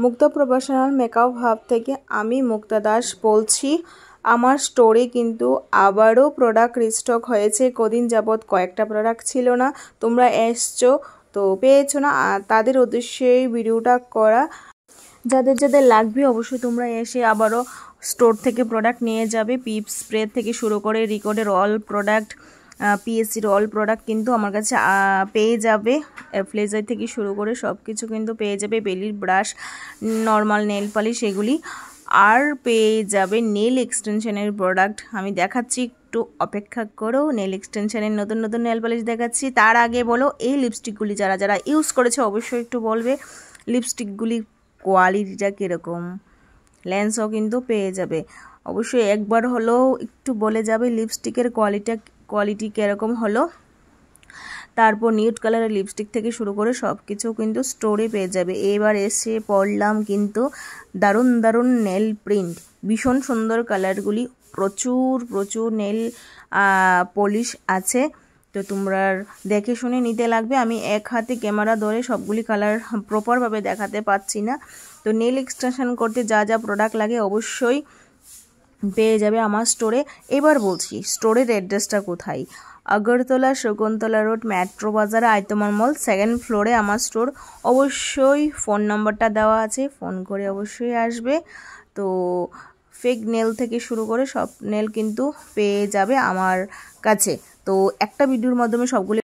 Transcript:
মুক্তা professional makeup hub থেকে আমি মুক্তা দাস বলছি। আমার স্টোরে কিন্তু আবারও প্রোডাক্ট রিস্টক হয়েছে। কদিন যাবৎ কয়েকটা প্রোডাক্ট ছিল না, তোমরা এসছো তো পেয়েছো না, তাদের উদ্দেশ্যেই ভিডিওটা করা। যাদের যাদের লাগবে অবশ্যই তোমরা এসে আবারও স্টোর থেকে প্রোডাক্ট নিয়ে যাবে। পিপস স্প্রে থেকে শুরু করে রিকর্ডের অল প্রোডাক্ট, পিএসসির অল প্রোডাক্ট কিন্তু আমার কাছে পেয়ে যাবে। ফ্লেজার থেকে শুরু করে সব কিছু কিন্তু পেয়ে যাবে। বেলির ব্রাশ, নর্মাল নেল পালিশ এগুলি, আর পেয়ে যাবে নেল এক্সটেনশনের প্রোডাক্ট। আমি দেখাচ্ছি, একটু অপেক্ষা করো। নেল এক্সটেনশনের নতুন নতুন নেল পালিশ দেখাচ্ছি। তার আগে বলো এই লিপস্টিকগুলি যারা যারা ইউজ করেছে অবশ্যই একটু বলবে লিপস্টিকগুলি কোয়ালিটিটা কীরকম। লেন্সও কিন্তু পেয়ে যাবে, অবশ্যই একবার হলেও একটু বলে যাবে লিপস্টিকের কোয়ালিটি কীরকম হলো। তারপর নিউড কালারের লিপস্টিক থেকে শুরু করে সব কিছু কিন্তু স্টোরে পেয়ে যাবে। এবার এসে পড়লাম কিন্তু দারুণ দারুণ নেল প্রিন্ট, ভীষণ সুন্দর কালারগুলি, প্রচুর প্রচুর নেল পলিশ আছে। তো তোমরা দেখে শুনে নিতে লাগবে। আমি এক হাতে ক্যামেরা ধরে সবগুলি কালার প্রপারভাবে দেখাতে পাচ্ছি না। তো নেল এক্সটেনশন করতে যা যা প্রোডাক্ট লাগে অবশ্যই পেয়ে যাবে আমার স্টোরে। এবার বলছি স্টোরের অ্যাড্রেসটা কোথায়। আগরতলা শকুন্তলা রোড, মেট্রো বাজার, আইতমান মল, 2nd ফ্লোরে আমার স্টোর। অবশ্যই ফোন নাম্বারটা দেওয়া আছে, ফোন করে অবশ্যই আসবে। তো ফেক নেল থেকে শুরু করে সব নেল কিন্তু পেয়ে যাবে আমার কাছে। তো একটা ভিডিওর মাধ্যমে সবগুলি